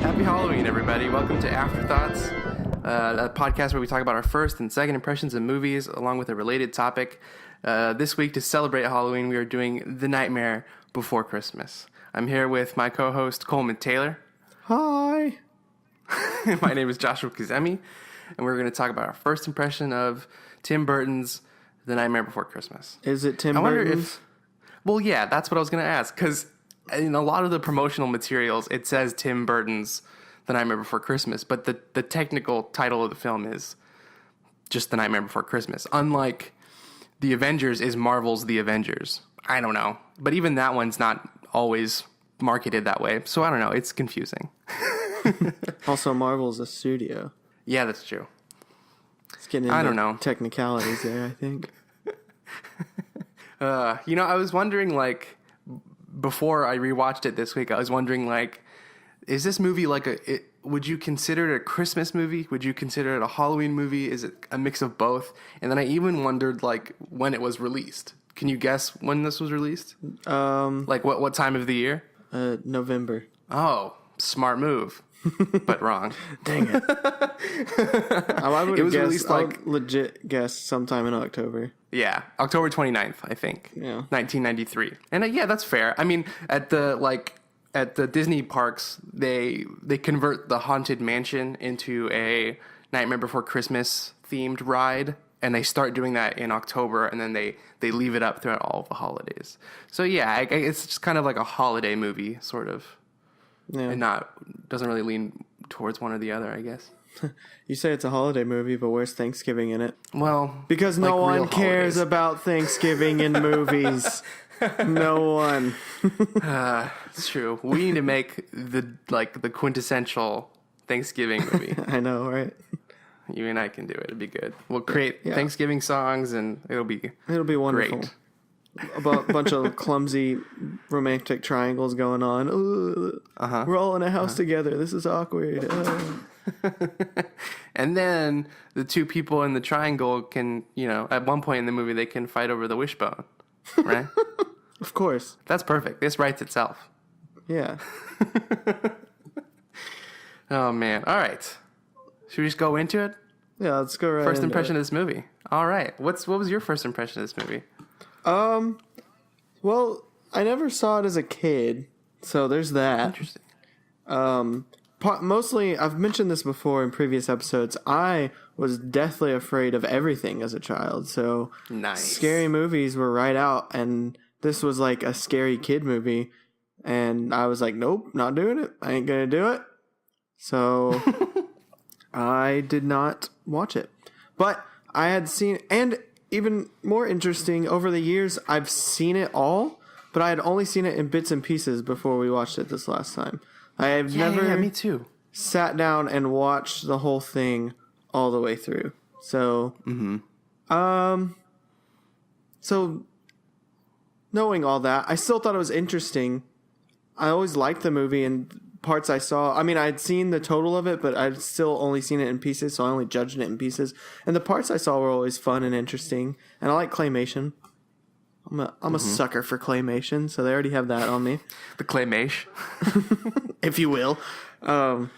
Happy Halloween, everybody. Welcome to Afterthoughts, a podcast where we talk about our first and second impressions of movies, along with a related topic. This week, to celebrate Halloween, we are doing The Nightmare Before Christmas. I'm here with my co-host, Coleman Taylor. Hi. My name is Joshua Kazemi, and we're going to talk about our first impression of Tim Burton's The Nightmare Before Christmas. Is it Tim Burton's? Well, yeah, that's what I was going to ask, because in a lot of the promotional materials, it says Tim Burton's The Nightmare Before Christmas, but the technical title of the film is just The Nightmare Before Christmas. Unlike The Avengers is Marvel's The Avengers. I don't know. But even that one's not always marketed that way. So I don't know. It's confusing. Also, Marvel's a studio. Yeah, that's true. It's getting into I don't know. technicalities there, I think. I was wondering, before I rewatched it this week, I was wondering, is this movie would you consider it a Christmas movie? Would you consider it a Halloween movie? Is it a mix of both? And then I even wondered, when it was released. Can you guess when this was released? What time of the year? November. Oh, smart move. But wrong. Dang it. I would have guessed, legit guess sometime in October. Yeah, October 29th, I think. Yeah. 1993. And yeah, that's fair. I mean, at the Disney parks, they convert the Haunted Mansion into a Nightmare Before Christmas themed ride, and they start doing that in October, and then they leave it up throughout all of the holidays. So yeah, it's just kind of like a holiday movie, sort of. Yeah. And doesn't really lean towards one or the other, I guess. You say it's a holiday movie, but where's Thanksgiving in it? Well, because no one cares about Thanksgiving in movies. No one. It's true. We need to make the quintessential Thanksgiving movie. I know, right? You and I can do it. It'd be good. We'll create Thanksgiving songs, and it'll be wonderful. Great. A bunch of clumsy romantic triangles going on. We're all in a house together. This is awkward. And then the two people in the triangle can, at one point in the movie, they can fight over the wishbone, right? Of course. That's perfect. This writes itself. Yeah. Oh, man. All right. Should we just go into it? Yeah, let's go right First impression of this movie. All right. What was your first impression of this movie? Well, I never saw it as a kid, so there's that. Interesting. Mostly, I've mentioned this before in previous episodes, I was deathly afraid of everything as a child, so nice. Scary movies were right out, and this was like a scary kid movie, and I was like, nope, not doing it. I ain't gonna do it. So I did not watch it. But I had seen, and even more interesting, over the years, I've seen it all, but I had only seen it in bits and pieces before we watched it this last time. I have never me too. Sat down and watched the whole thing all the way through. So, so knowing all that, I still thought it was interesting. I always liked the movie, and parts I saw, I mean, I'd seen the total of it, but I'd still only seen it in pieces, so I only judged it in pieces. And the parts I saw were always fun and interesting, and I like claymation. I'm a sucker for claymation, so they already have that on me. The claymation, if you will. Yeah,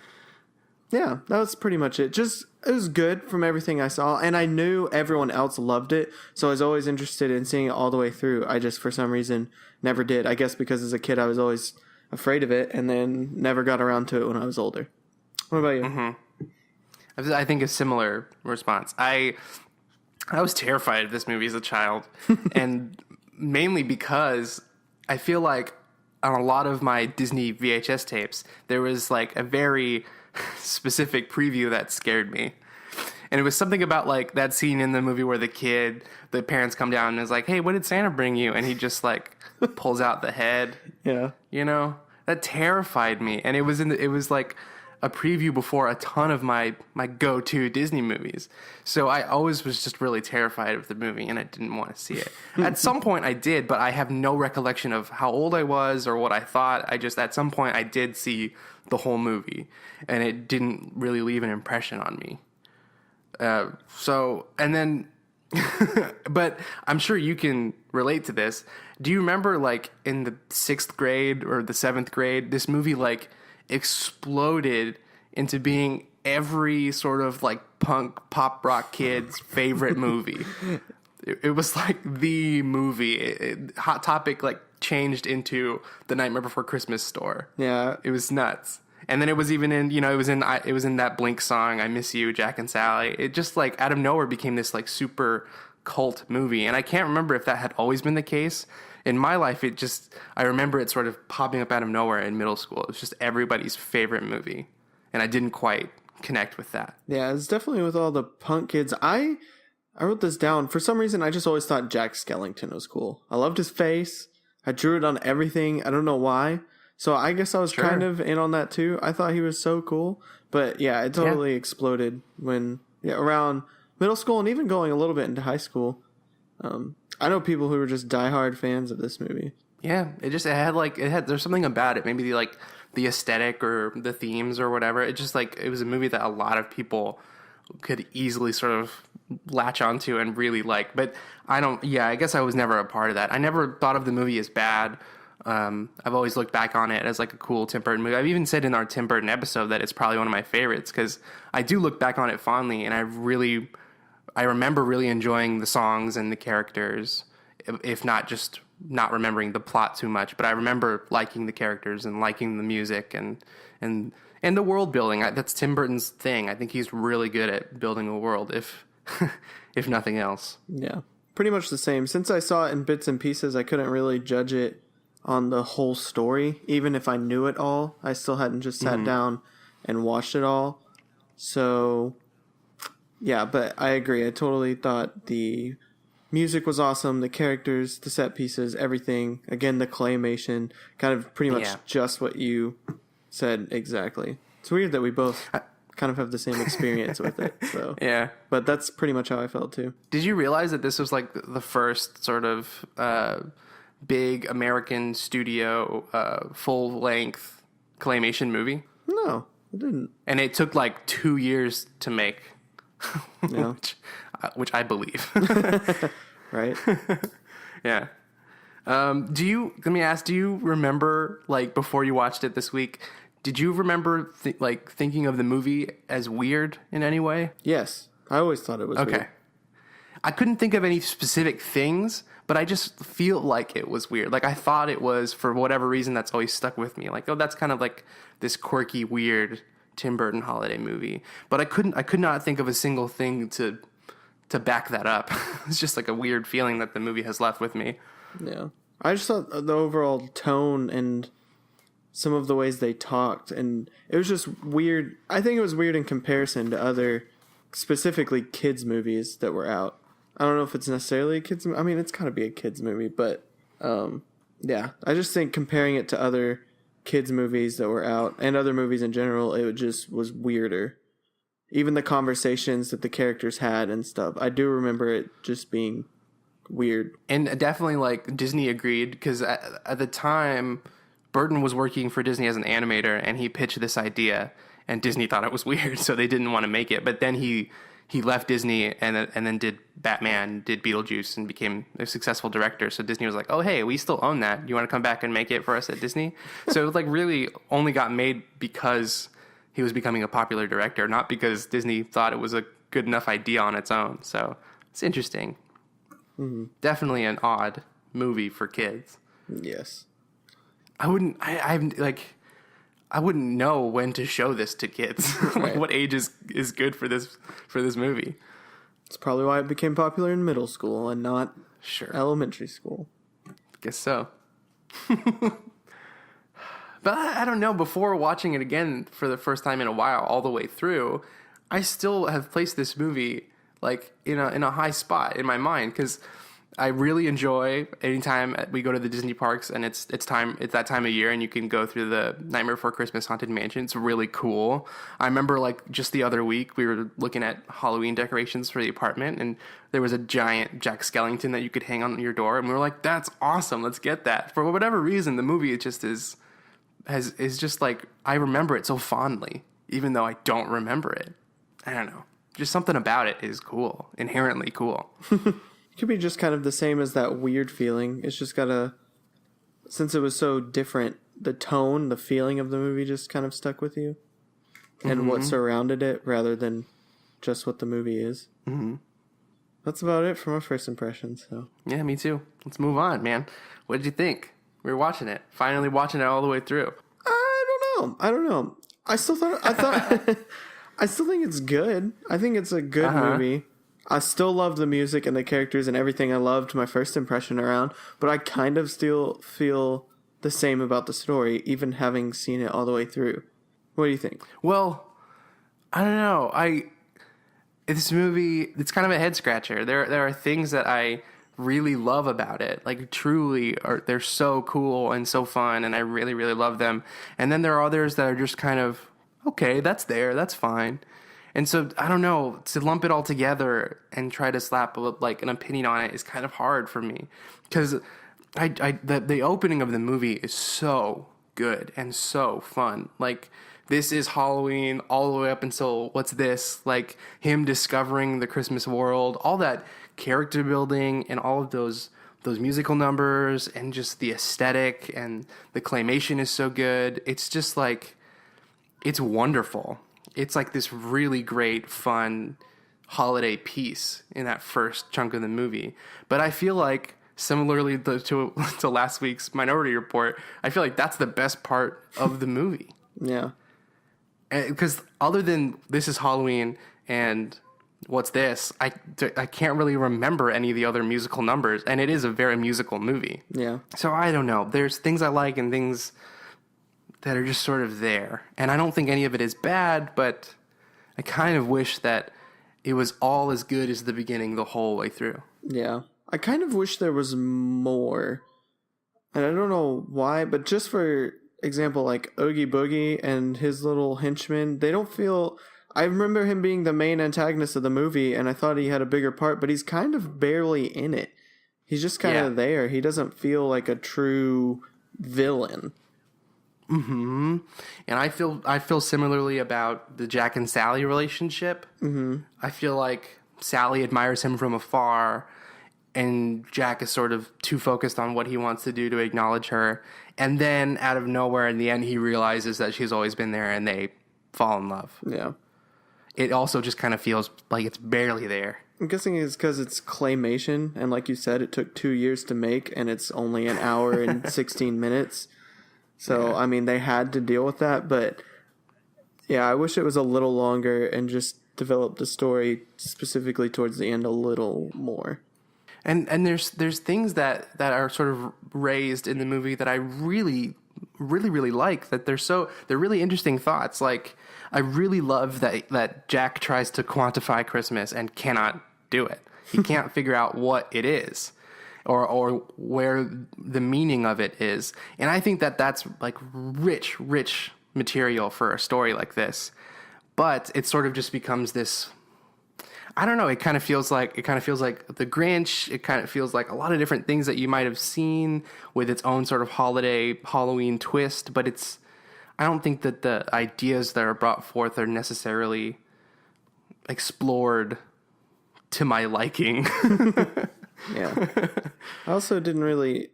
that was pretty much it. Just, it was good from everything I saw, and I knew everyone else loved it, so I was always interested in seeing it all the way through. I just, for some reason, never did. I guess because as a kid, I was always afraid of it, and then never got around to it when I was older. What about you? Mm-hmm. I think a similar response. I was terrified of this movie as a child, and mainly because I feel like on a lot of my Disney VHS tapes, there was a very specific preview that scared me. And it was something about that scene in the movie where the parents come down and is like, hey, what did Santa bring you? And he just pulls out the head. Yeah. That terrified me. And it was a preview before a ton of my go-to Disney movies. So I always was just really terrified of the movie, and I didn't want to see it. At some point I did, but I have no recollection of how old I was or what I thought. At some point I did see the whole movie, and it didn't really leave an impression on me. But I'm sure you can relate to this. Do you remember in the 6th grade or the 7th grade, this movie exploded into being every sort of like punk pop rock kid's favorite movie. It was like the movie. Hot Topic like changed into the Nightmare Before Christmas store. Yeah. It was nuts. And then it was even in, it was in that Blink song, I Miss You, Jack and Sally. It just like out of nowhere became this like super cult movie. And I can't remember if that had always been the case. In my life, I remember it sort of popping up out of nowhere in middle school. It was just everybody's favorite movie. And I didn't quite connect with that. Yeah, it's definitely with all the punk kids. I wrote this down. For some reason, I just always thought Jack Skellington was cool. I loved his face. I drew it on everything. I don't know why. So I guess I was kind of in on that too. I thought he was so cool. But yeah, it totally exploded when around middle school and even going a little bit into high school. I know people who were just diehard fans of this movie. Yeah, there's something about it. Maybe the aesthetic or the themes or whatever. It was a movie that a lot of people could easily sort of latch onto and really like. But I guess I was never a part of that. I never thought of the movie as bad. I've always looked back on it as like a cool Tim Burton movie. I've even said in our Tim Burton episode that it's probably one of my favorites because I do look back on it fondly, and I remember really enjoying the songs and the characters, if not just not remembering the plot too much. But I remember liking the characters and liking the music and the world building. That's Tim Burton's thing. I think he's really good at building a world, if if nothing else. Yeah, pretty much the same. Since I saw it in bits and pieces, I couldn't really judge it on the whole story. Even if I knew it all, I still hadn't just sat down and watched it all. So, yeah, but I agree. I totally thought the music was awesome. The characters, the set pieces, everything. Again, the claymation, kind of pretty much just what you said exactly. It's weird that we both kind of have the same experience with it. So yeah, but that's pretty much how I felt too. Did you realize that this was like the first sort of big American studio full-length claymation movie? No, it didn't. And it took like 2 years to make, Yeah. which I believe. Right? Yeah. Let me ask, do you remember, like, before you watched it this week, did you remember thinking of the movie as weird in any way? Yes. I always thought it was weird. I couldn't think of any specific things, but I just feel like it was weird. Like, I thought it was, for whatever reason, that's always stuck with me. Like, oh, that's kind of like this quirky, weird Tim Burton holiday movie. But I could not think of a single thing to back that up. It's just like a weird feeling that the movie has left with me. Yeah. I just thought the overall tone and some of the ways they talked, and it was just weird. I think it was weird in comparison to other, specifically kids movies that were out. I don't know if it's necessarily a kids movie. I mean, it's got to be a kids movie, but yeah. I just think comparing it to other kids movies that were out and other movies in general, it just was weirder. Even the conversations that the characters had and stuff. I do remember it just being weird. And definitely, like, Disney agreed, because at the time, Burton was working for Disney as an animator, and he pitched this idea, and Disney thought it was weird, so they didn't want to make it. But then he left Disney and then did Batman, did Beetlejuice, and became a successful director. So Disney was like, oh, hey, we still own that. You want to come back and make it for us at Disney? So it, like, really only got made because he was becoming a popular director, not because Disney thought it was a good enough idea on its own. So it's interesting. Mm-hmm. Definitely an odd movie for kids. Yes. I wouldn't know when to show this to kids. Like, what age is good for this movie? It's probably why it became popular in middle school and not elementary school. Guess so. But I don't know. Before watching it again for the first time in a while, all the way through, I still have placed this movie like in a high spot in my mind, because I really enjoy anytime we go to the Disney parks and it's that time of year and you can go through the Nightmare Before Christmas Haunted Mansion. It's really cool. I remember, like, just the other week we were looking at Halloween decorations for the apartment, and there was a giant Jack Skellington that you could hang on your door, and we were like, that's awesome, let's get that. For whatever reason, the movie just is just like, I remember it so fondly, even though I don't remember it. I don't know. Just something about it is cool, inherently cool. It could be just kind of the same as that weird feeling. It's just since it was so different the tone, the feeling of the movie just kind of stuck with you, and what surrounded it rather than just what the movie is. Mm-hmm. That's about it for my first impression. So yeah, me too. Let's move on, man. What did you think? We were watching it, finally watching it all the way through. I don't know. I still thought I still think it's good. I think it's a good movie. I still love the music and the characters and everything I loved my first impression around, but I kind of still feel the same about the story, even having seen it all the way through. What do you think? Well, I don't know. This movie, it's kind of a head scratcher. There are things that I really love about it. Like, truly, they're so cool and so fun, and I really, really love them. And then there are others that are just kind of, okay, that's fine. And so, I don't know, to lump it all together and try to slap like an opinion on it is kind of hard for me. Because the opening of the movie is so good and so fun. Like, this is Halloween all the way up until what's this? Like, him discovering the Christmas world, all that character building and all of those musical numbers and just the aesthetic and the claymation is so good. It's just like, it's wonderful. It's like this really great, fun holiday piece in that first chunk of the movie. But I feel like, similarly to last week's Minority Report, I feel like that's the best part of the movie. Yeah. Because other than This is Halloween and What's This, I can't really remember any of the other musical numbers, and it is a very musical movie. Yeah. So I don't know. There's things I like and things that are just sort of there. And I don't think any of it is bad, but I kind of wish that it was all as good as the beginning the whole way through. Yeah. I kind of wish there was more. And I don't know why, but just for example, like Oogie Boogie and his little henchmen, they don't feel... I remember him being the main antagonist of the movie, and I thought he had a bigger part, but he's kind of barely in it. He's just kind of there. He doesn't feel like a true villain. Mm-hmm. And I feel similarly about the Jack and Sally relationship. Mm-hmm. I feel like Sally admires him from afar, and Jack is sort of too focused on what he wants to do to acknowledge her. And then, out of nowhere, in the end, he realizes that she's always been there, and they fall in love. Yeah. It also just kind of feels like it's barely there. I'm guessing it's because it's claymation, and like you said, it took 2 years to make, and it's only an hour and 16 minutes. So, yeah. I mean, they had to deal with that, but yeah, I wish it was a little longer and just developed the story specifically towards the end a little more. And there's things that are sort of raised in the movie that I really like, that they're really interesting thoughts. Like, I really love that Jack tries to quantify Christmas and cannot do it. He can't figure out what it is or where the meaning of it is. And I think that that's like rich material for a story like this. But it sort of just becomes this, I don't know, it kind of feels like The Grinch. It kind of feels like a lot of different things that you might have seen with its own sort of Halloween twist, but I don't think that the ideas that are brought forth are necessarily explored to my liking. Yeah. I also didn't really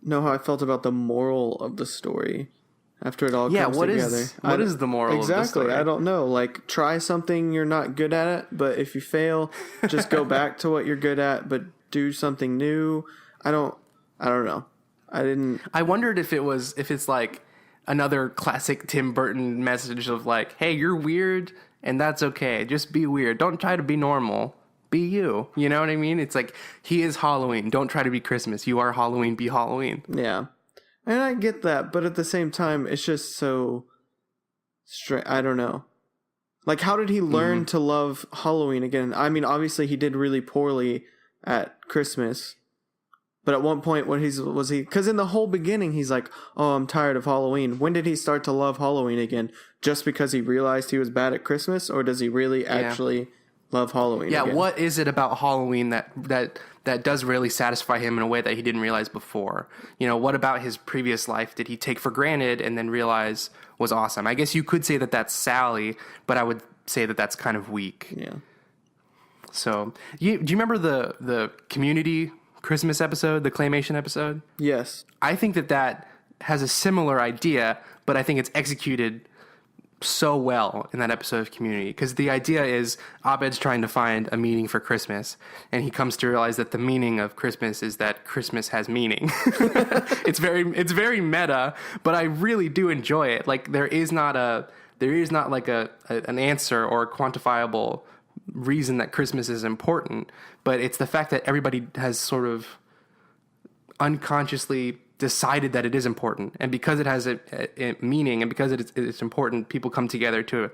know how I felt about the moral of the story after it all comes together. What is the moral of the story? Exactly. I don't know. Like, try something you're not good at it, but if you fail, just go back to what you're good at, but do something new. I don't know. I wondered if it's like another classic Tim Burton message of like, hey, you're weird and that's okay. Just be weird. Don't try to be normal. Be you. You know what I mean? It's like, he is Halloween. Don't try to be Christmas. You are Halloween. Be Halloween. Yeah. And I get that, but at the same time, it's just so strange. I don't know. Like, how did he learn to love Halloween again? I mean, obviously he did really poorly at Christmas. But at one point, was he? Because in the whole beginning, he's like, "Oh, I'm tired of Halloween." When did he start to love Halloween again? Just because he realized he was bad at Christmas, or does he really actually love Halloween? Yeah. Again? What is it about Halloween that does really satisfy him in a way that he didn't realize before? You know, what about his previous life did he take for granted and then realize was awesome? I guess you could say that that's Sally, but I would say that that's kind of weak. Yeah. So, do you remember the Community Christmas episode, the claymation episode? Yes. I think that has a similar idea, but I think it's executed so well in that episode of Community, because the idea is Abed's trying to find a meaning for Christmas, and he comes to realize that the meaning of Christmas is that Christmas has meaning. It's very meta, but I really do enjoy it. Like there is not like an answer or a quantifiable reason that Christmas is important, but it's the fact that everybody has sort of unconsciously decided that it is important, and because it has a meaning, and because it's important, people come together to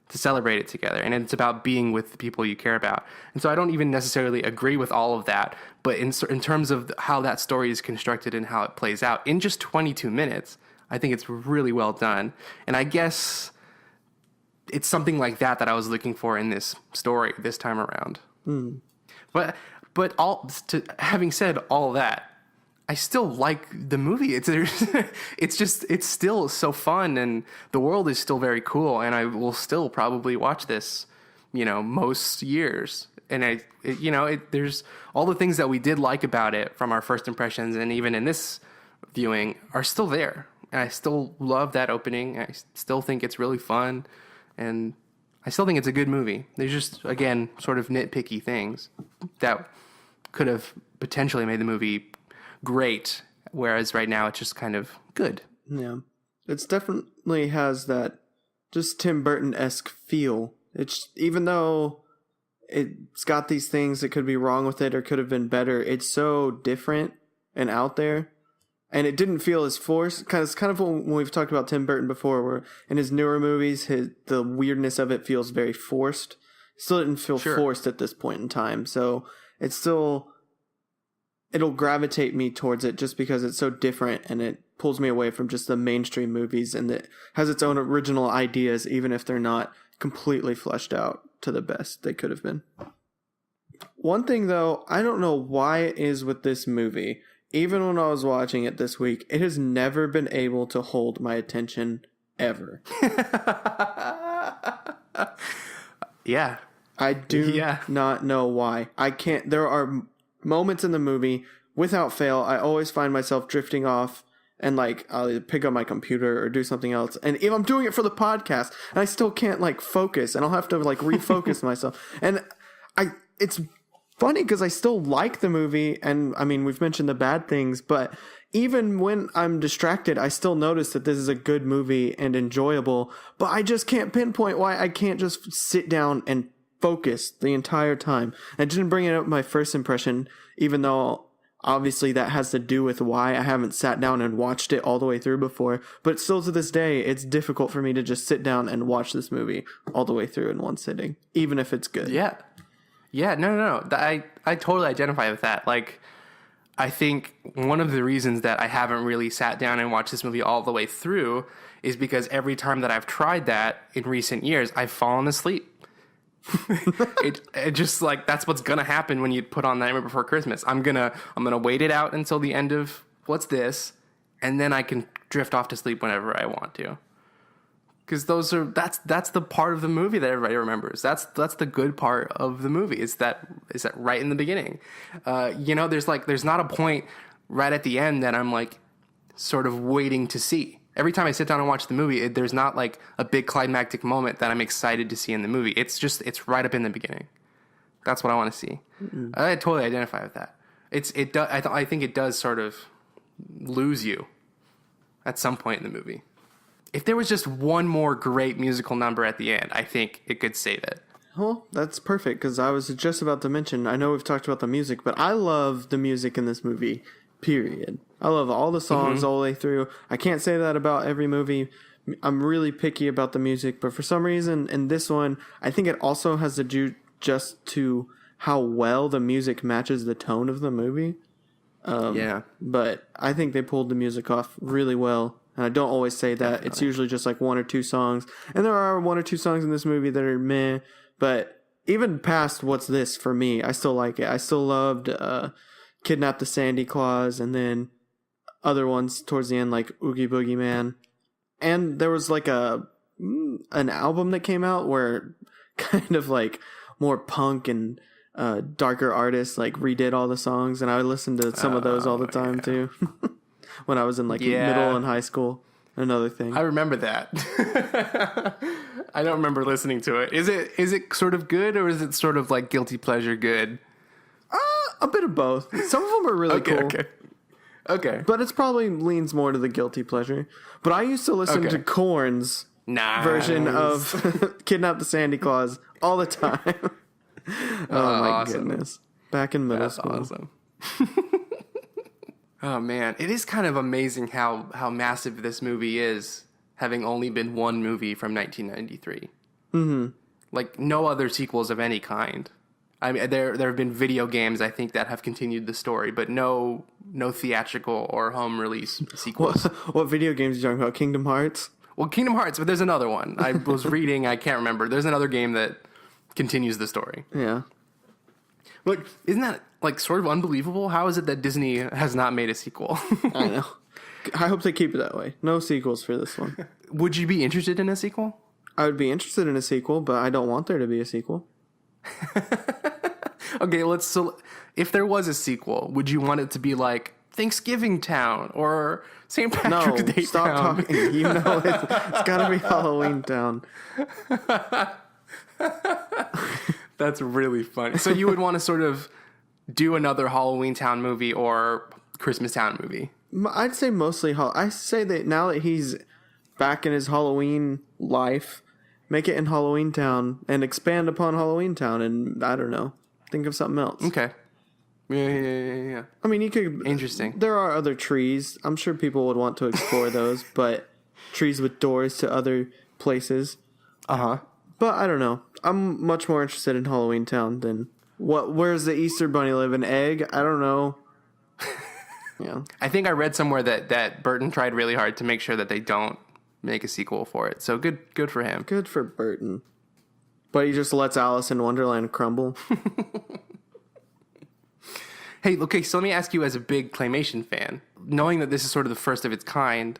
celebrate it together, and it's about being with the people you care about. And so I don't even necessarily agree with all of that, but in terms of how that story is constructed and how it plays out in just 22 minutes, I think it's really well done. And I guess it's something like that I was looking for in this story this time around. But having said all that, I still like the movie. It's still so fun, and the world is still very cool, and I will still probably watch this, most years. And there's all the things that we did like about it from our first impressions, and even in this viewing, are still there. And I still love that opening. I still think it's really fun, and I still think it's a good movie. There's just, again, sort of nitpicky things that could have potentially made the movie great, whereas right now it's just kind of good. Yeah. It's definitely has that just Tim Burton-esque feel. It's, even though it's got these things that could be wrong with it or could have been better, it's so different and out there. And it didn't feel as forced. It's kind of when we've talked about Tim Burton before, where in his newer movies, the weirdness of it feels very forced. Still didn't feel forced at this point in time. So it's still, it'll gravitate me towards it just because it's so different, and it pulls me away from just the mainstream movies, and it has its own original ideas, even if they're not completely fleshed out to the best they could have been. One thing, though, I don't know why it is with this movie. Even when I was watching it this week, it has never been able to hold my attention ever. Yeah. I do not know why. I can't. There are moments in the movie, without fail, I always find myself drifting off, and I'll either pick up my computer or do something else. And if I'm doing it for the podcast, and I still can't focus, and I'll have to refocus myself. And it's funny because I still like the movie, and I mean, we've mentioned the bad things, but even when I'm distracted, I still notice that this is a good movie and enjoyable, but I just can't pinpoint why I can't just sit down and focus the entire time. I didn't bring it up my first impression, even though obviously that has to do with why I haven't sat down and watched it all the way through before, but still to this day, it's difficult for me to just sit down and watch this movie all the way through in one sitting, even if it's good. Yeah, no. I totally identify with that. I think one of the reasons that I haven't really sat down and watched this movie all the way through is because every time that I've tried that in recent years, I've fallen asleep. it just that's what's gonna happen when you put on Nightmare Before Christmas. I'm gonna wait it out until the end of what's this, and then I can drift off to sleep whenever I want to. Because that's the part of the movie that everybody remembers. That's the good part of the movie. Is that right in the beginning? There's not a point right at the end that I'm sort of waiting to see. Every time I sit down and watch the movie, there's not a big climactic moment that I'm excited to see in the movie. It's right up in the beginning. That's what I want to see. Mm-hmm. I totally identify with that. I think it does sort of lose you at some point in the movie. If there was just one more great musical number at the end, I think it could save it. Well, that's perfect, because I was just about to mention, I know we've talked about the music, but I love the music in this movie, period. I love all the songs all the way through. I can't say that about every movie. I'm really picky about the music, but for some reason, in this one, I think it also has to do just to how well the music matches the tone of the movie. But I think they pulled the music off really well. And I don't always say that. Definitely. It's usually just one or two songs. And there are one or two songs in this movie that are meh. But even past What's This, for me, I still like it. I still loved Kidnap the Sandy Claus, and then other ones towards the end like Oogie Boogie Man. And there was an album that came out where kind of more punk and darker artists redid all the songs. And I listened to some of those all the time too. when I was in like Yeah. middle and high school. Another thing. I remember that. I don't remember listening to it. Is it sort of good, or is it sort of like guilty pleasure good? A bit of both. Some of them are really cool. Okay. But it's probably leans more to the guilty pleasure. But I used to listen to Korn's version of Kidnap the Sandy Claus all the time. Oh my awesome. goodness. Back in middle That's school. awesome. Oh man, it is kind of amazing how massive this movie is, having only been one movie from 1993. Mm-hmm. Like no other sequels of any kind. I mean, there have been video games, I think, that have continued the story, but no theatrical or home release sequels. What video games are you talking about? Kingdom Hearts? Well, Kingdom Hearts, but there's another one. I was reading, I can't remember. There's another game that continues the story. Yeah. Look, isn't that like sort of unbelievable? How is it that Disney has not made a sequel? I know. I hope they keep it that way. No sequels for this one. Would you be interested in a sequel? I would be interested in a sequel, but I don't want there to be a sequel. Okay, so if there was a sequel, would you want it to be like Thanksgiving Town or St. Patrick's Day stop Town? talking. You know it's got to be Halloween Town. That's really funny. So you would want to sort of do another Halloween Town movie or Christmas Town movie? I'd say mostly I say that now that he's back in his Halloween life, make it in Halloween Town and expand upon Halloween Town, and I don't know, think of something else. Okay. Yeah. I mean, you could. Interesting. There are other trees. I'm sure people would want to explore those, but trees with doors to other places. Uh-huh. But I don't know. I'm much more interested in Halloween Town than where's the Easter Bunny live? An egg? I don't know. Yeah. I think I read somewhere that Burton tried really hard to make sure that they don't make a sequel for it. So good for him. Good for Burton. But he just lets Alice in Wonderland crumble. Hey, okay, so let me ask you, as a big claymation fan, knowing that this is sort of the first of its kind,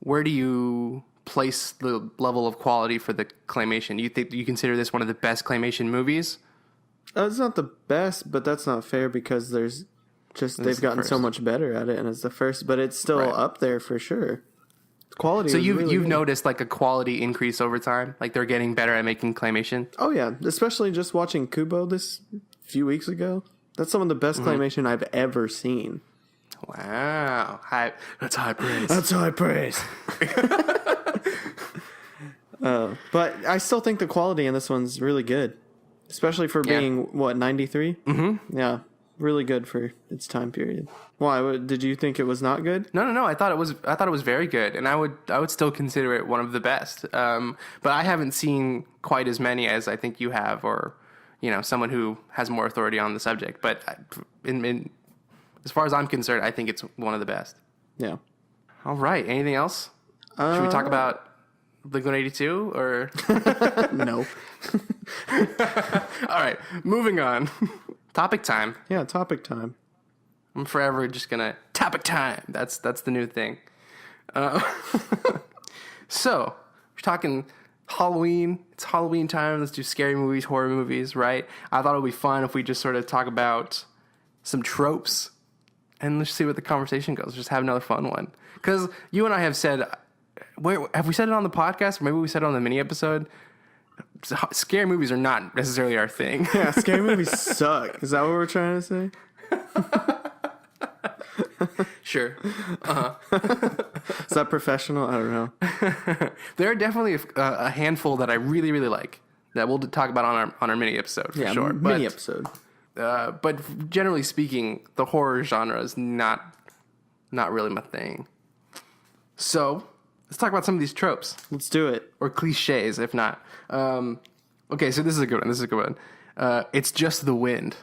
where do you place the level of quality for the claymation? Do you consider this one of the best claymation movies? It's not the best, but that's not fair because they've gotten so much better at it, and it's the first, but it's still up there for sure. Quality. So you've really good. noticed like a quality increase over time, like they're getting better at making claymation. Oh yeah, especially just watching Kubo this few weeks ago. That's some of the best claymation I've ever seen. Wow, that's high praise. That's high praise. But I still think the quality in this one's really good, especially for being 93. Mm-hmm. Yeah, really good for its time period. Why? Did you think it was not good? No. I thought it was very good, and I would still consider it one of the best. But I haven't seen quite as many as I think you have, or someone who has more authority on the subject. But as far as I'm concerned, I think it's one of the best. Yeah. All right. Anything else? Should we talk about Blink-182 or? No. All right. Moving on. Topic time. Yeah, topic time. I'm forever just gonna topic time. That's the new thing. So we're talking Halloween. It's Halloween time. Let's do scary movies, horror movies, right? I thought it would be fun if we just sort of talk about some tropes and let's see what the conversation goes. Just have another fun one. Because you and I have said, have we said it on the podcast? Or maybe we said it on the mini episode. Scary movies are not necessarily our thing. Yeah, scary movies suck. Is that what we're trying to say? Sure. Is that professional? I don't know. There are definitely a handful that I really, really like that we'll talk about on our mini episode for sure. Mini episode. But generally speaking, the horror genre is not really my thing. So let's talk about some of these tropes. Let's do it. Or cliches, if not. Okay, so this is a good one. It's just the wind.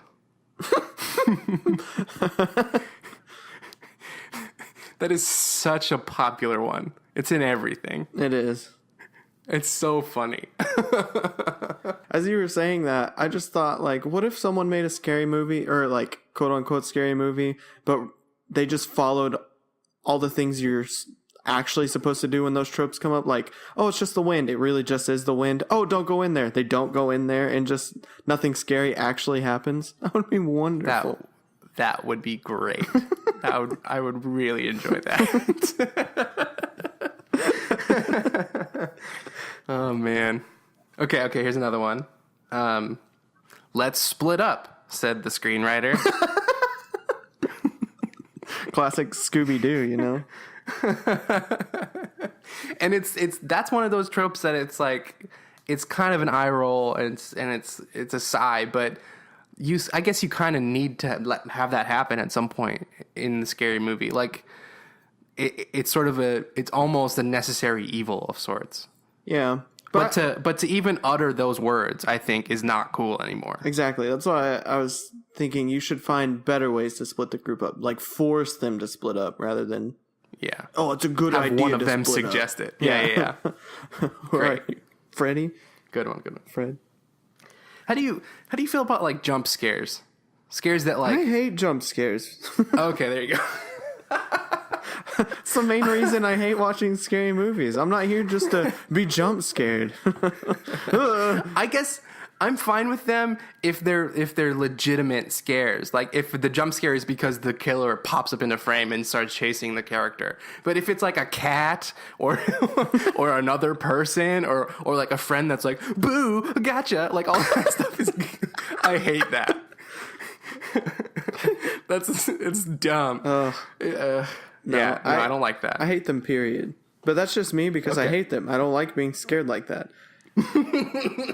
That is such a popular one. It's in everything. It is. It's so funny. As you were saying that, I just thought, like, what if someone made a scary movie, or, like, quote-unquote scary movie, but they just followed all the things you're actually supposed to do when those tropes come up? Like, oh, it's just the wind. It really just is the wind. Oh, don't go in there. They don't go in there, and just nothing scary actually happens. That would be wonderful. That would be great. I would really enjoy that. Oh man. Okay, here's another one. Let's split up, said the screenwriter. Classic Scooby-Doo, you know? And that's one of those tropes that it's like, it's kind of an eye roll and it's a sigh, but I guess you kind of need to have that happen at some point in the scary movie. Like it's sort of it's almost a necessary evil of sorts. Yeah. But to even utter those words, I think, is not cool anymore. Exactly. That's why I was thinking you should find better ways to split the group up. Like force them to split up rather than oh, it's a good have idea. One of to them split suggest up. it. Yeah. Right. Freddie. Good one. Fred. How do you feel about like jump scares? Scares that like I hate jump scares. Okay, there you go. It's the main reason I hate watching scary movies. I'm not here just to be jump scared. I guess I'm fine with them if they're legitimate scares. Like if the jump scare is because the killer pops up in the frame and starts chasing the character. But if it's like a cat or or another person or like a friend that's like, boo, gotcha, like all that stuff is I hate that. It's dumb. No, I don't like that. I hate them, period. But that's just me because I hate them. I don't like being scared like that.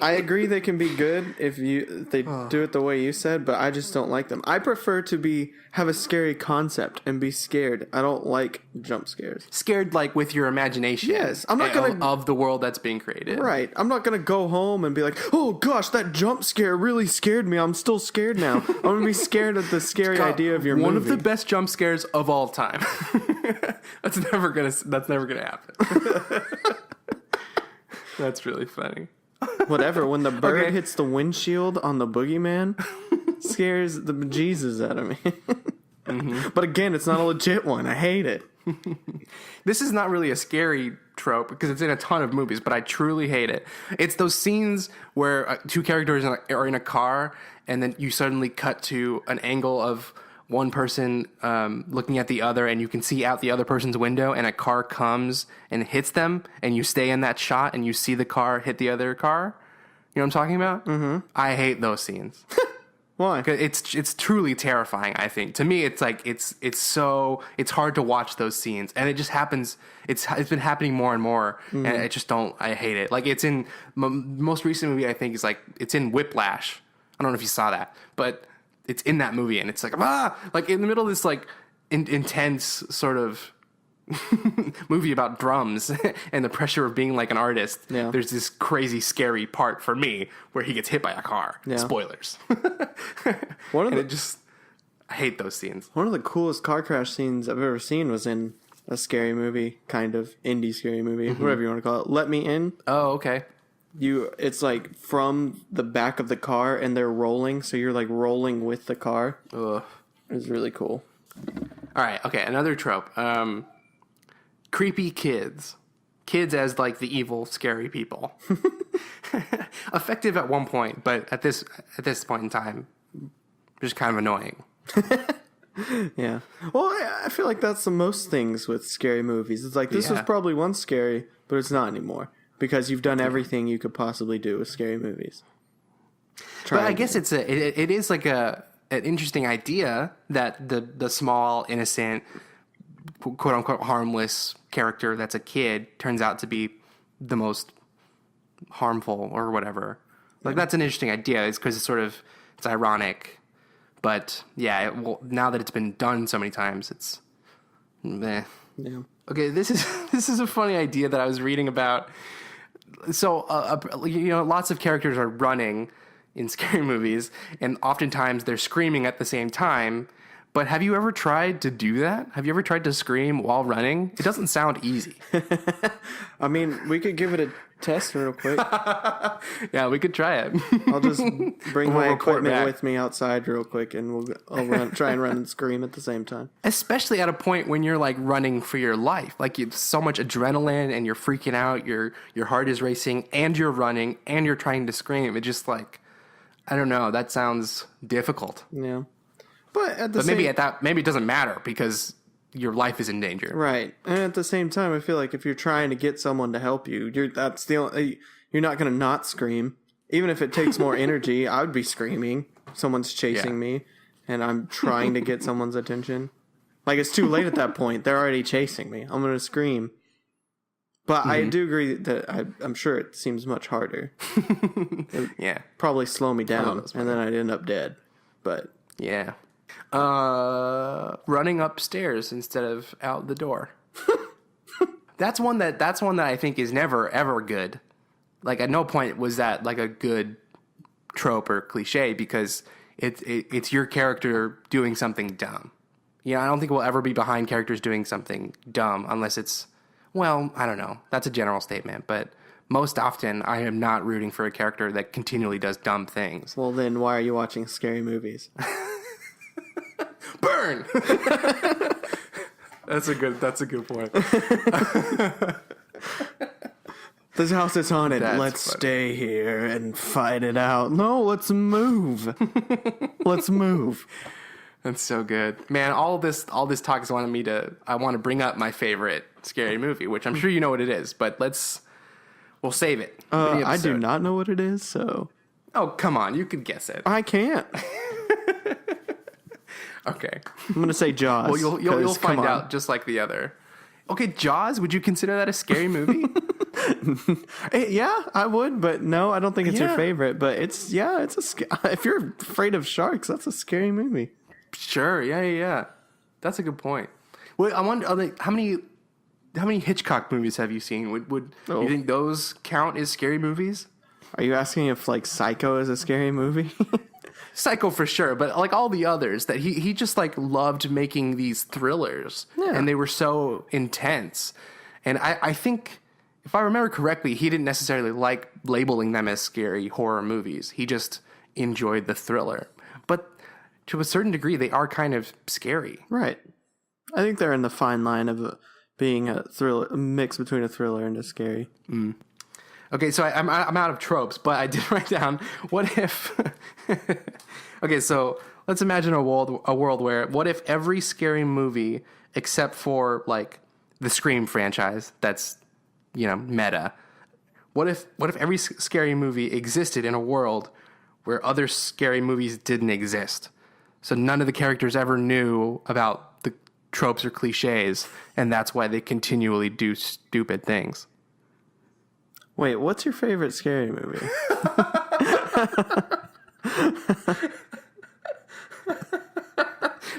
I agree they can be good if they do it the way you said, but I just don't like them. I prefer to have a scary concept and be scared. I don't like jump scares. Scared like with your imagination. Yes, I'm not gonna of the world that's being created. Right. I'm not gonna go home and be like, oh gosh, that jump scare really scared me. I'm still scared now. I'm gonna be scared at the scary idea of your movie. One of the best jump scares of all time. That's never gonna happen. That's really funny. Whatever. When the bird hits the windshield on the boogeyman, scares the bejesus out of me. Mm-hmm. But again, it's not a legit one. I hate it. This is not really a scary trope because it's in a ton of movies, but I truly hate it. It's those scenes where two characters are in a car and then you suddenly cut to an angle of one person looking at the other and you can see out the other person's window and a car comes and hits them and you stay in that shot and you see the car hit the other car. You know what I'm talking about? Mm-hmm. I hate those scenes. Why? It's truly terrifying, I think. To me, it's like it's hard to watch those scenes, and it just happens. It's been happening more and more, and I just don't. I hate it. Like it's in most recent movie. I think is like it's in Whiplash. I don't know if you saw that, but it's in that movie, and it's like like in the middle of this like intense sort of movie about drums and the pressure of being like an artist. Yeah. There's this crazy scary part for me where he gets hit by a car. Yeah. Spoilers. I hate those scenes. One of the coolest car crash scenes I've ever seen was in a scary movie, kind of indie scary movie, whatever you want to call it. Let Me In. Oh, okay. It's like from the back of the car and they're rolling, so you're like rolling with the car. Ugh. It was really cool. All right, okay, another trope. Creepy kids. Kids as like the evil, scary people. Effective at one point, but at this point in time, just kind of annoying. Yeah. Well, I feel like that's the most things with scary movies. It's like, this was probably once scary, but it's not anymore. Because you've done everything you could possibly do with scary movies. But I guess it is like an interesting idea that the small, innocent, quote unquote harmless character that's a kid turns out to be the most harmful or whatever. Like that's an interesting idea. It's because it's ironic. But yeah, now that it's been done so many times, it's meh. Yeah. Okay, this is a funny idea that I was reading about. So, lots of characters are running in scary movies, and oftentimes they're screaming at the same time. But have you ever tried to do that? Have you ever tried to scream while running? It doesn't sound easy. I mean, we could give it a test real quick. Yeah, we could try it. I'll just bring my equipment with me outside real quick, and I'll try and run and scream at the same time. Especially at a point when you're like running for your life, like it's so much adrenaline, and you're freaking out. Your heart is racing, and you're running, and you're trying to scream. It just like, I don't know. That sounds difficult. Yeah. But at the But same, maybe it doesn't matter because your life is in danger. right. And at the same time, I feel like if you're trying to get someone to help you, you're not going to not scream. Even if it takes more energy, I would be screaming. Someone's chasing me, and I'm trying to get someone's attention. Like, it's too late at that point. They're already chasing me. I'm going to scream. But I do agree that I'm sure it seems much harder. Yeah. Probably slow me down, and then I'd end up dead. But Yeah. Running upstairs instead of out the door. That's one that I think is never ever good. Like, at no point was that like a good trope or cliche, because it's your character doing something dumb. Yeah, I don't think we'll ever be behind characters doing something dumb unless it's, well, I don't know. That's a general statement, but most often I am not rooting for a character that continually does dumb things. well, then why are you watching scary movies? Burn. That's a good point. This house is haunted. That's Let's funny. stay here and fight it out. No, let's move. Let's move. That's so good, man. All this talk has wanted me to. I want to bring up my favorite scary movie, which I'm sure you know what it is, but we'll save it. I do not know what it is, so Oh, come on, you could guess it. I can't. Okay. I'm gonna say Jaws. Well, you'll 'cause, find come on. out just like the other. Okay, Jaws. Would you consider that a scary movie? Yeah, I would, but no, I don't think it's your Yeah. favorite. But it's if you're afraid of sharks, that's a scary movie. Sure. Yeah. That's a good point. Wait, I wonder, how many Hitchcock movies have you seen? Would you think those count as scary movies? Are you asking if like Psycho is a scary movie? Psycho for sure, but like all the others, that he just like loved making these thrillers, and they were so intense. And I think, if I remember correctly, he didn't necessarily like labeling them as scary horror movies. He just enjoyed the thriller. But to a certain degree, they are kind of scary. Right. I think they're in the fine line of being a thriller, a mix between a thriller and a scary. Okay, so I'm out of tropes, but I did write down, what if... Okay, so let's imagine a world where, what if every scary movie, except for, like, the Scream franchise, that's, meta, what if every scary movie existed in a world where other scary movies didn't exist? So none of the characters ever knew about the tropes or cliches, and that's why they continually do stupid things. Wait, what's your favorite scary movie?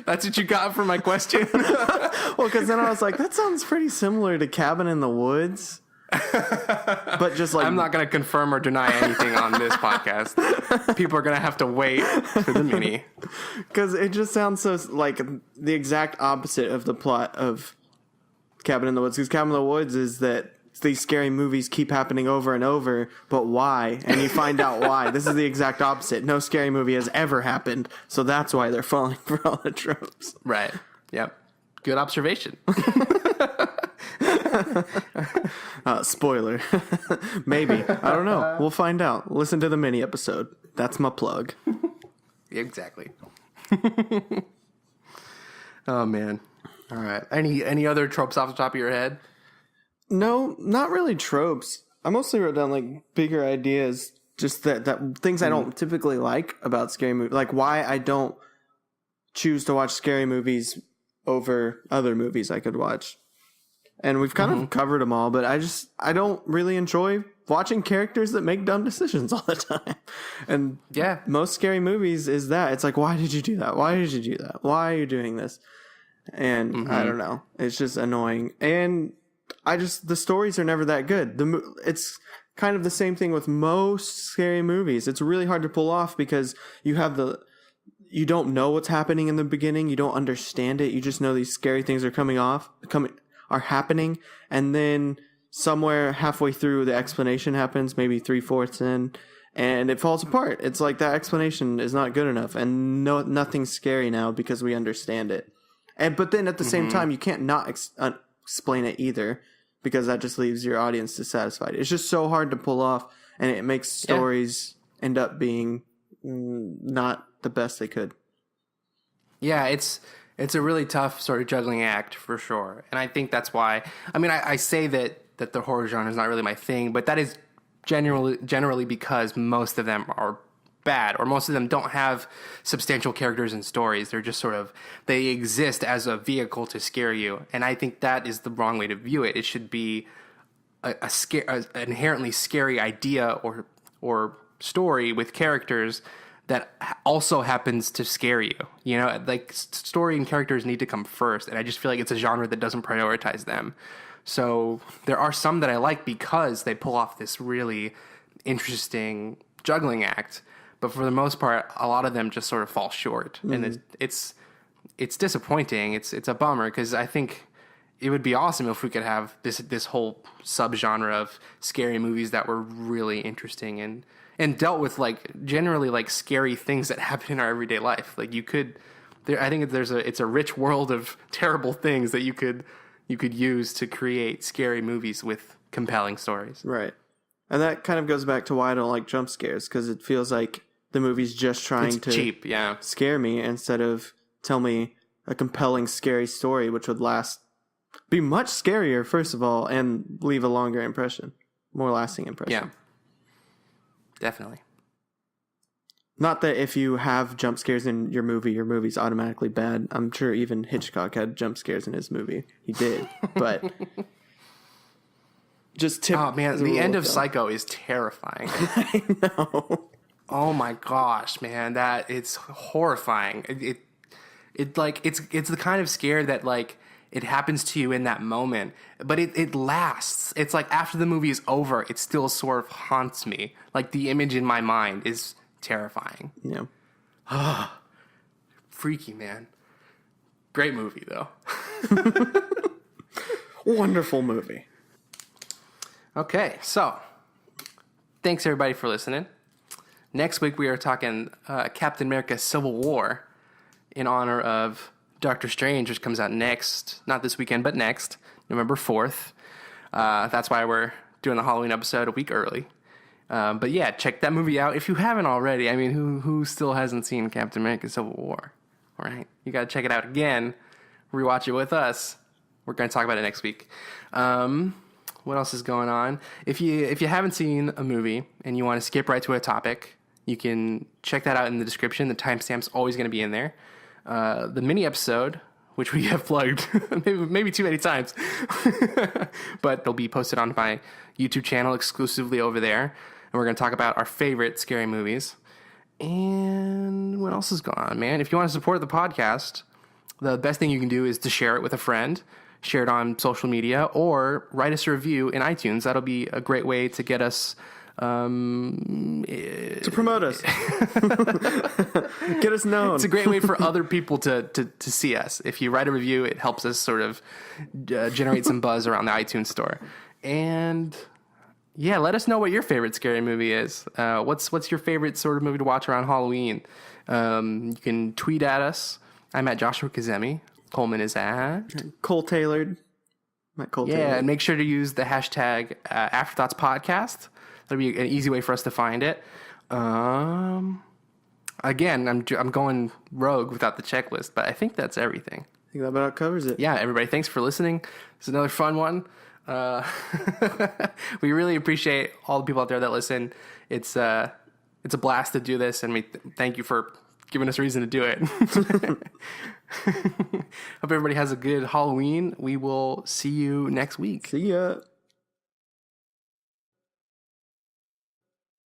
That's what you got for my question? Well, because then I was like, that sounds pretty similar to Cabin in the Woods. But just like... I'm not going to confirm or deny anything on this podcast. People are going to have to wait for the mini. Because it just sounds so like the exact opposite of the plot of Cabin in the Woods. Because Cabin in the Woods is that these scary movies keep happening over and over, but why? And you find out why. This is the exact opposite. No scary movie has ever happened, so that's why they're falling for all the tropes. Right. Yep. Good observation. Spoiler. Maybe. I don't know. We'll find out. Listen to the mini episode. That's my plug. Exactly. Oh, man. All right. Any other tropes off the top of your head? No, not really tropes. I mostly wrote down like bigger ideas, just that things I don't typically like about scary movies, like why I don't choose to watch scary movies over other movies I could watch. And we've kind of covered them all, but I don't really enjoy watching characters that make dumb decisions all the time. And Yeah. most scary movies is that. It's like, why did you do that? Why did you do that? Why are you doing this? And I don't know. It's just annoying. And the stories are never that good. It's kind of the same thing with most scary movies. It's really hard to pull off because you don't know what's happening in the beginning. You don't understand it. You just know these scary things are happening. And then somewhere halfway through the explanation happens, maybe 3/4 in, and it falls apart. It's like that explanation is not good enough. And nothing's scary now because we understand it. But then at the same time, you can't not explain it either, because that just leaves your audience dissatisfied. It's just so hard to pull off, and it makes stories end up being not the best they could. Yeah, it's a really tough sort of juggling act for sure, and I think that's why. I mean, I say that the horror genre is not really my thing, but that is generally because most of them are bad, or most of them don't have substantial characters and stories. They're just sort of, they exist as a vehicle to scare you, and I think that is the wrong way to view it. It should be an inherently scary idea or story with characters that also happens to scare you. You know, like story and characters need to come first, and I just feel like it's a genre that doesn't prioritize them. So there are some that I like because they pull off this really interesting juggling act, but for the most part, a lot of them just sort of fall short, and it's disappointing. It's a bummer because I think it would be awesome if we could have this whole subgenre of scary movies that were really interesting and dealt with like generally like scary things that happen in our everyday life. Like I think it's a rich world of terrible things that you could use to create scary movies with compelling stories. Right. And that kind of goes back to why I don't like jump scares, because it feels like the movie's just trying to cheap, yeah, scare me instead of tell me a compelling, scary story, which would be much scarier, first of all, and leave a longer impression, more lasting impression. Yeah, definitely. Not that if you have jump scares in your movie's automatically bad. I'm sure even Hitchcock had jump scares in his movie. He did, but just oh man, the end of Psycho is terrifying. I know. Oh my gosh, man, that it's horrifying. It like it's the kind of scare that like it happens to you in that moment, but it lasts. It's like after the movie is over, it still sort of haunts me. Like the image in my mind is terrifying. Yeah. Freaky, man. Great movie though. Wonderful movie. Okay, so thanks everybody for listening. Next week we are talking Captain America Civil War in honor of Doctor Strange, which comes out next, not this weekend, but next, November 4th. That's why we're doing the Halloween episode a week early. But yeah, check that movie out if you haven't already. I mean, who still hasn't seen Captain America Civil War? All right, you got to check it out again. Rewatch it with us. We're going to talk about it next week. What else is going on? If you haven't seen a movie and you want to skip right to a topic, you can check that out in the description. The timestamp's always going to be in there. The mini episode, which we have plugged maybe too many times, but they'll be posted on my YouTube channel exclusively over there. And we're going to talk about our favorite scary movies. And what else is going on, man? If you want to support the podcast, the best thing you can do is to share it with a friend, share it on social media, or write us a review in iTunes. That'll be a great way to get us to promote us. Get us known. It's a great way for other people to see us. If you write a review, it helps us sort of generate some buzz around the iTunes store. And yeah, let us know what your favorite scary movie is. What's your favorite sort of movie to watch around Halloween? You can tweet at us. I'm at Joshua Kazemi. Coleman is at Cole Tailored. Yeah, and make sure to use the hashtag Afterthoughts Podcast. That'll be an easy way for us to find it. Again, I'm going rogue without the checklist, but I think that's everything. I think that about covers it. Yeah, everybody, thanks for listening. It's another fun one. We really appreciate all the people out there that listen. It's a blast to do this, and we thank you for giving us a reason to do it. Hope everybody has a good Halloween. We will see you next week. See ya.